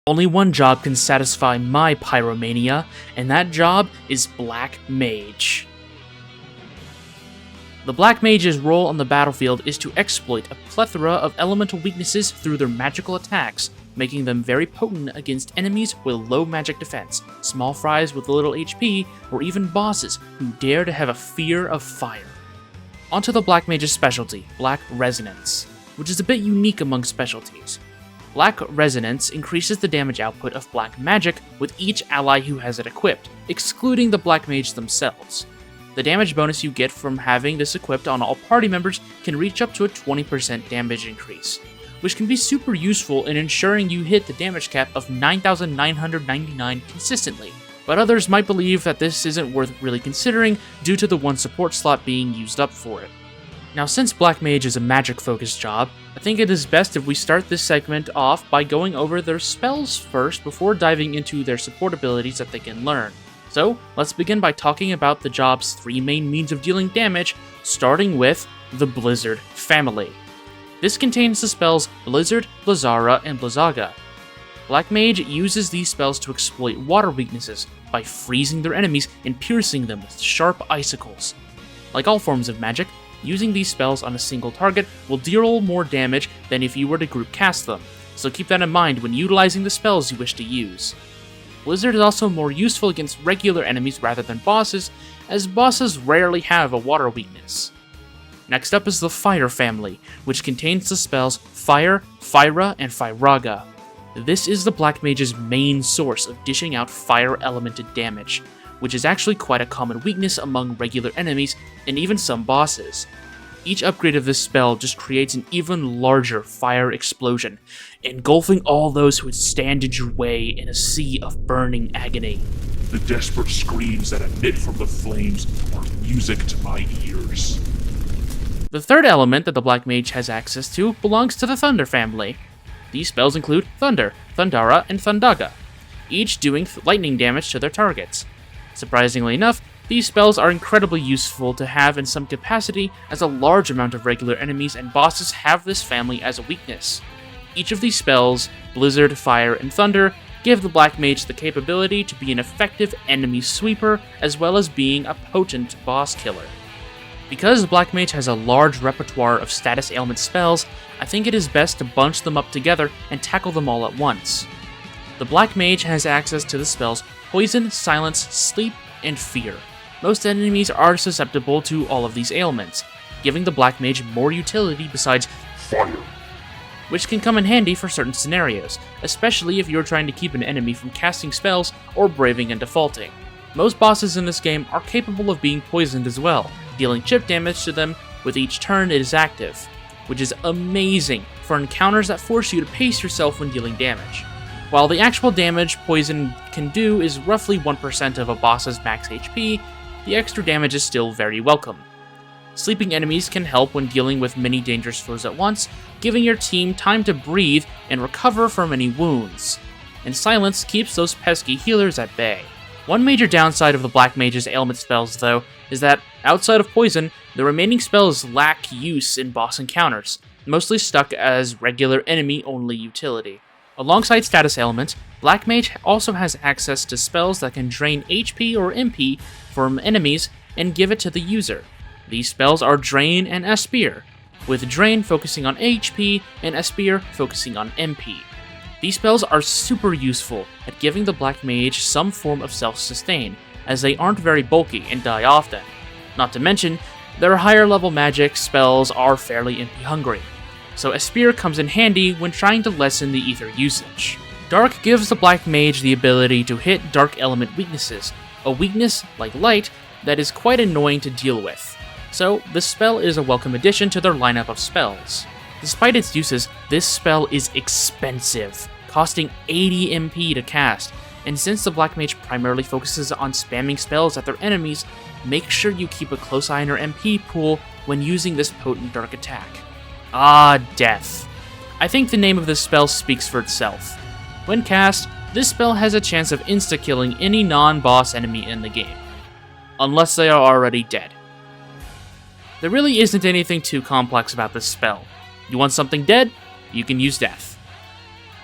Only one job can satisfy my pyromania, and that job is Black Mage. The Black Mage's role on the battlefield is to exploit a plethora of elemental weaknesses through their magical attacks, making them very potent against enemies with low magic defense, small fries with little HP, or even bosses who dare to have a fear of fire. Onto the Black Mage's specialty, Black Resonance, which is a bit unique among specialties. Black Resonance increases the damage output of black magic with each ally who has it equipped, excluding the Black Mage themselves. The damage bonus you get from having this equipped on all party members can reach up to a 20% damage increase, which can be super useful in ensuring you hit the damage cap of 9,999 consistently, but others might believe that this isn't worth really considering due to the one support slot being used up for it. Now, since Black Mage is a magic-focused job, I think it is best if we start this segment off by going over their spells first before diving into their support abilities that they can learn. So, let's begin by talking about the job's three main means of dealing damage, starting with the Blizzard family. This contains the spells Blizzard, Blizzara, and Blizzaga. Black Mage uses these spells to exploit water weaknesses by freezing their enemies and piercing them with sharp icicles. Like all forms of magic, using these spells on a single target will deal more damage than if you were to group cast them, so keep that in mind when utilizing the spells you wish to use. Blizzard is also more useful against regular enemies rather than bosses, as bosses rarely have a water weakness. Next up is the Fire family, which contains the spells Fire, Fyra, and Fyraga. This is the Black Mage's main source of dishing out fire-elemented damage, which is actually quite a common weakness among regular enemies and even some bosses. Each upgrade of this spell just creates an even larger fire explosion, engulfing all those who would stand in your way in a sea of burning agony. The desperate screams that emit from the flames are music to my ears. The third element that the Black Mage has access to belongs to the Thunder family. These spells include Thunder, Thundara, and Thundaga, each doing lightning damage to their targets. Surprisingly enough, these spells are incredibly useful to have in some capacity, as a large amount of regular enemies and bosses have this family as a weakness. Each of these spells, Blizzard, Fire, and Thunder, give the Black Mage the capability to be an effective enemy sweeper, as well as being a potent boss killer. Because Black Mage has a large repertoire of status ailment spells, I think it is best to bunch them up together and tackle them all at once. The Black Mage has access to the spells Poison, Silence, Sleep, and Fear. Most enemies are susceptible to all of these ailments, giving the Black Mage more utility besides Fire, which can come in handy for certain scenarios, especially if you're trying to keep an enemy from casting spells or braving and defaulting. Most bosses in this game are capable of being poisoned as well, dealing chip damage to them with each turn it is active, which is amazing for encounters that force you to pace yourself when dealing damage. While the actual damage poison can do is roughly 1% of a boss's max HP, the extra damage is still very welcome. Sleeping enemies can help when dealing with many dangerous foes at once, giving your team time to breathe and recover from any wounds. And Silence keeps those pesky healers at bay. One major downside of the Black Mage's ailment spells, though, is that, outside of poison, the remaining spells lack use in boss encounters, mostly stuck as regular enemy-only utility. Alongside status ailments, Black Mage also has access to spells that can drain HP or MP from enemies and give it to the user. These spells are Drain and Espere, with Drain focusing on HP and Espere focusing on MP. These spells are super useful at giving the Black Mage some form of self-sustain, as they aren't very bulky and die often. Not to mention, their higher level magic spells are fairly MP hungry, so Espere comes in handy when trying to lessen the ether usage. Dark gives the Black Mage the ability to hit dark element weaknesses, a weakness, like light, that is quite annoying to deal with. So, this spell is a welcome addition to their lineup of spells. Despite its uses, this spell is expensive, costing 80 MP to cast, and since the Black Mage primarily focuses on spamming spells at their enemies, make sure you keep a close eye on your MP pool when using this potent dark attack. Ah, Death. I think the name of this spell speaks for itself. When cast, this spell has a chance of insta-killing any non-boss enemy in the game, unless they are already dead. There really isn't anything too complex about this spell. You want something dead? You can use Death.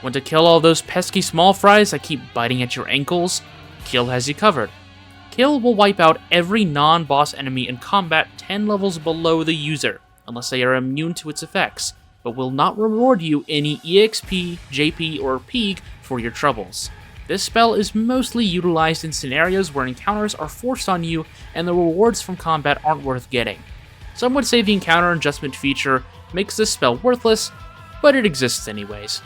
Want to kill all those pesky small fries that keep biting at your ankles? Kill has you covered. Kill will wipe out every non-boss enemy in combat 10 levels below the user, unless they are immune to its effects, but will not reward you any EXP, JP, or PEG for your troubles. This spell is mostly utilized in scenarios where encounters are forced on you and the rewards from combat aren't worth getting. Some would say the encounter adjustment feature makes this spell worthless, but it exists anyways.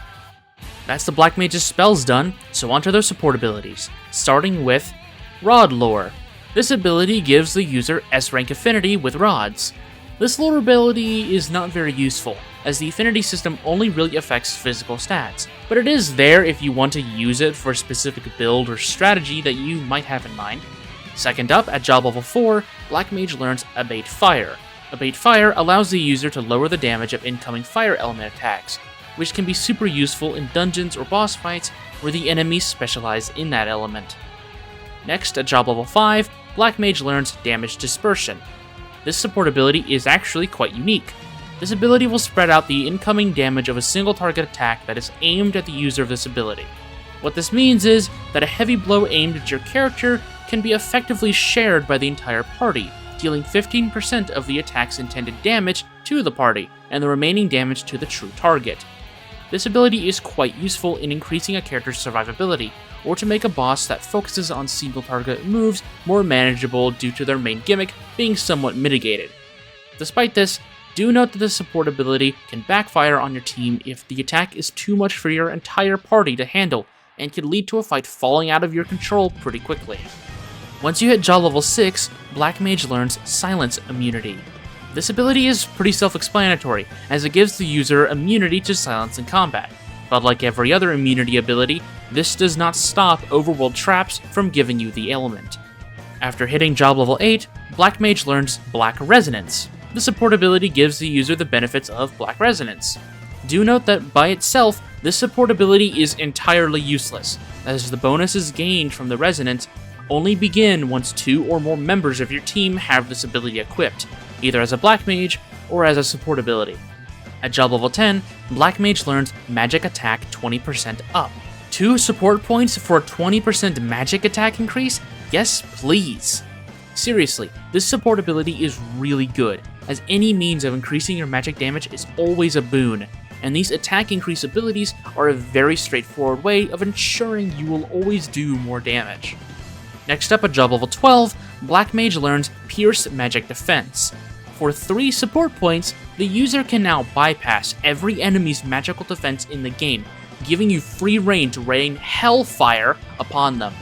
That's the Black Mage's spells done, so onto their support abilities, starting with Rod Lore. This ability gives the user S-rank affinity with rods. This lore ability is not very useful, as the affinity system only really affects physical stats, but it is there if you want to use it for a specific build or strategy that you might have in mind. Second up, at job level 4, Black Mage learns Abate Fire. Abate Fire allows the user to lower the damage of incoming fire element attacks, which can be super useful in dungeons or boss fights where the enemies specialize in that element. Next, at job level 5, Black Mage learns Damage Dispersion. This support ability is actually quite unique. This ability will spread out the incoming damage of a single target attack that is aimed at the user of this ability. What this means is that a heavy blow aimed at your character can be effectively shared by the entire party, dealing 15% of the attack's intended damage to the party, and the remaining damage to the true target. This ability is quite useful in increasing a character's survivability, or to make a boss that focuses on single target moves more manageable due to their main gimmick being somewhat mitigated. Despite this, do note that the support ability can backfire on your team if the attack is too much for your entire party to handle, and can lead to a fight falling out of your control pretty quickly. Once you hit job level 6, Black Mage learns Silence Immunity. This ability is pretty self-explanatory, as it gives the user immunity to silence in combat, but like every other immunity ability, this does not stop overworld traps from giving you the ailment. After hitting job level 8, Black Mage learns Black Resonance. The support ability gives the user the benefits of Black Resonance. Do note that by itself, this support ability is entirely useless, as the bonuses gained from the Resonance only begin once 2 or more members of your team have this ability equipped, either as a Black Mage or as a support ability. At job level 10, Black Mage learns Magic Attack 20% up. 2 support points for a 20% magic attack increase? Yes, please! Seriously, this support ability is really good, as any means of increasing your magic damage is always a boon, and these attack increase abilities are a very straightforward way of ensuring you will always do more damage. Next up at job level 12, Black Mage learns Pierce Magic Defense. For 3 support points, the user can now bypass every enemy's magical defense in the game, giving you free reign to rain hellfire upon them.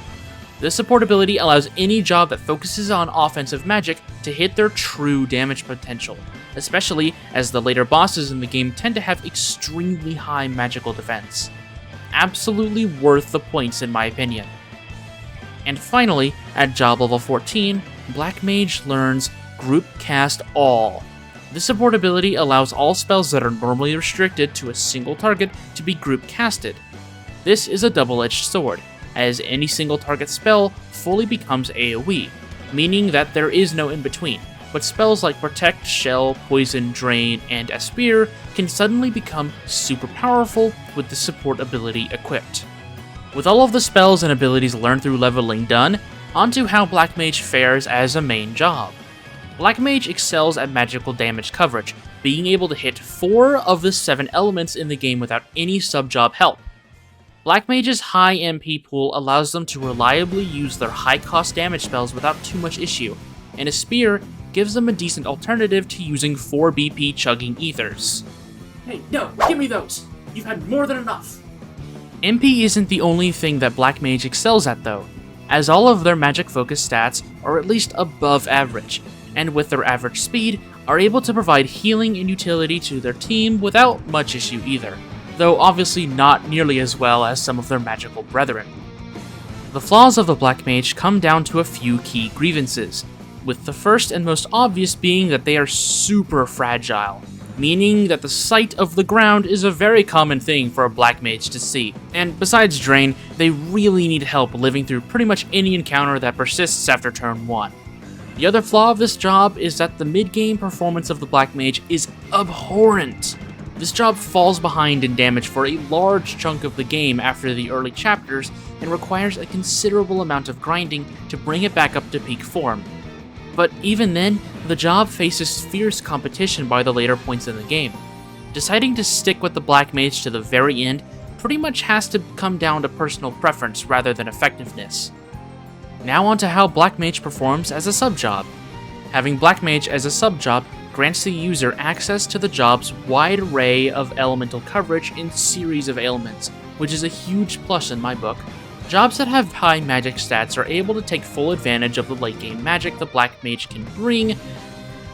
This support ability allows any job that focuses on offensive magic to hit their true damage potential, especially as the later bosses in the game tend to have extremely high magical defense. Absolutely worth the points in my opinion. And finally, at job level 14, Black Mage learns Group Cast All. This support ability allows all spells that are normally restricted to a single target to be group casted. This is a double-edged sword, as any single target spell fully becomes AoE, meaning that there is no in-between, but spells like Protect, Shell, Poison, Drain, and Aspire can suddenly become super powerful with the support ability equipped. With all of the spells and abilities learned through leveling done, onto how Black Mage fares as a main job. Black Mage excels at magical damage coverage, being able to hit 4 of the 7 elements in the game without any sub-job help. Black Mage's high MP pool allows them to reliably use their high-cost damage spells without too much issue, and a spear gives them a decent alternative to using 4 BP chugging ethers. Hey, no, give me those! You've had more than enough! MP isn't the only thing that Black Mage excels at though, as all of their magic-focused stats are at least above average, and with their average speed, are able to provide healing and utility to their team without much issue either, though obviously not nearly as well as some of their magical brethren. The flaws of the Black Mage come down to a few key grievances, with the first and most obvious being that they are super fragile, meaning that the sight of the ground is a very common thing for a Black Mage to see, and besides Drain, they really need help living through pretty much any encounter that persists after turn 1. The other flaw of this job is that the mid-game performance of the Black Mage is abhorrent. This job falls behind in damage for a large chunk of the game after the early chapters and requires a considerable amount of grinding to bring it back up to peak form. But even then, the job faces fierce competition by the later points in the game. Deciding to stick with the Black Mage to the very end pretty much has to come down to personal preference rather than effectiveness. Now on to how Black Mage performs as a sub-job. Having Black Mage as a sub-job grants the user access to the job's wide array of elemental coverage in series of ailments, which is a huge plus in my book. Jobs that have high magic stats are able to take full advantage of the late game magic the Black Mage can bring,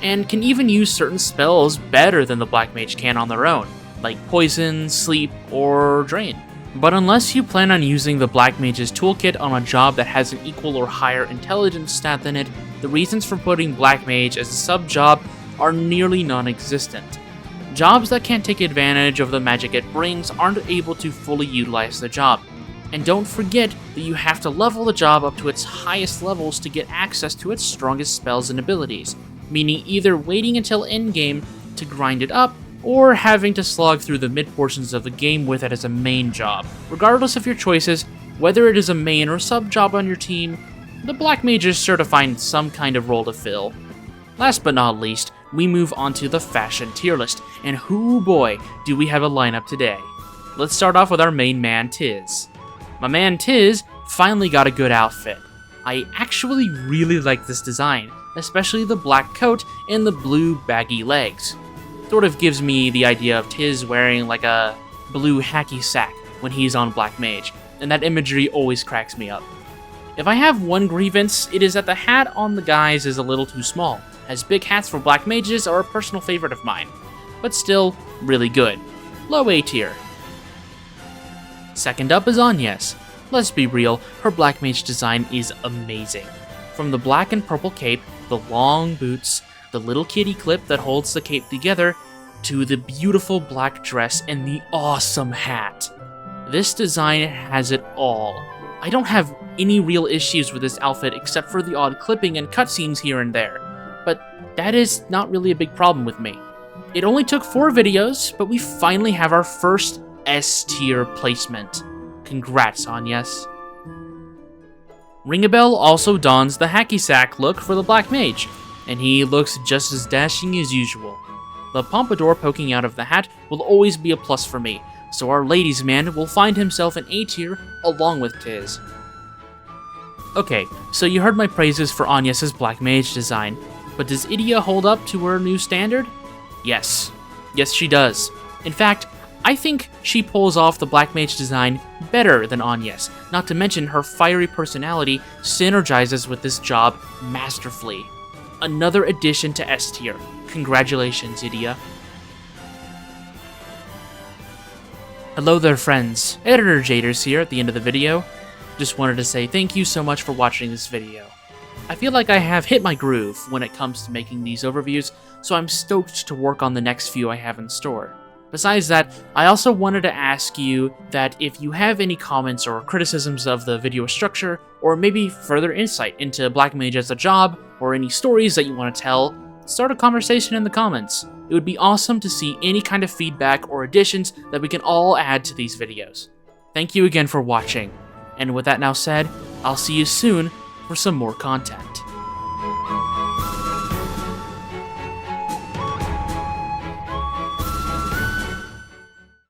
and can even use certain spells better than the Black Mage can on their own, like Poison, Sleep, or Drain. But unless you plan on using the Black Mage's toolkit on a job that has an equal or higher intelligence stat than it, the reasons for putting Black Mage as a sub-job are nearly non-existent. Jobs that can't take advantage of the magic it brings aren't able to fully utilize the job. And don't forget that you have to level the job up to its highest levels to get access to its strongest spells and abilities, meaning either waiting until endgame to grind it up, or having to slog through the mid-portions of the game with it as a main job. Regardless of your choices, whether it is a main or sub-job on your team, the Black Mage is sure to find some kind of role to fill. Last but not least, we move on to the fashion tier list, and hoo boy, do we have a lineup today. Let's start off with our main man, Tiz. My man Tiz finally got a good outfit. I actually really like this design, especially the black coat and the blue baggy legs. Sort of gives me the idea of Tiz wearing like a blue hacky sack when he's on Black Mage, and that imagery always cracks me up. If I have one grievance, it is that the hat on the guys is a little too small, as big hats for Black Mages are a personal favorite of mine, but still really good. Low A tier. Second up is Agnes. Let's be real, her Black Mage design is amazing. From the black and purple cape, the long boots, the little kitty clip that holds the cape together, to the beautiful black dress and the awesome hat. This design has it all. I don't have any real issues with this outfit except for the odd clipping and cutscenes here and there, but that is not really a big problem with me. It only took 4 videos, but we finally have our first S-tier placement. Congrats, Agnes. Ringabel also dons the hacky sack look for the Black Mage, and he looks just as dashing as usual. The pompadour poking out of the hat will always be a plus for me, so our ladies' man will find himself an A tier along with Tiz. Okay, so you heard my praises for Agnes' Black Mage design, but does Idia hold up to her new standard? Yes. Yes, she does. In fact, I think she pulls off the Black Mage design better than Agnes, not to mention her fiery personality synergizes with this job masterfully. Another addition to S tier. Congratulations, Idia. Hello there, friends. Editor Jaders here at the end of the video. Just wanted to say thank you so much for watching this video. I feel like I have hit my groove when it comes to making these overviews, so I'm stoked to work on the next few I have in store. Besides that, I also wanted to ask you that if you have any comments or criticisms of the video structure, or maybe further insight into Black Mage as a job, or any stories that you want to tell, start a conversation in the comments. It would be awesome to see any kind of feedback or additions that we can all add to these videos. Thank you again for watching, and with that now said, I'll see you soon for some more content.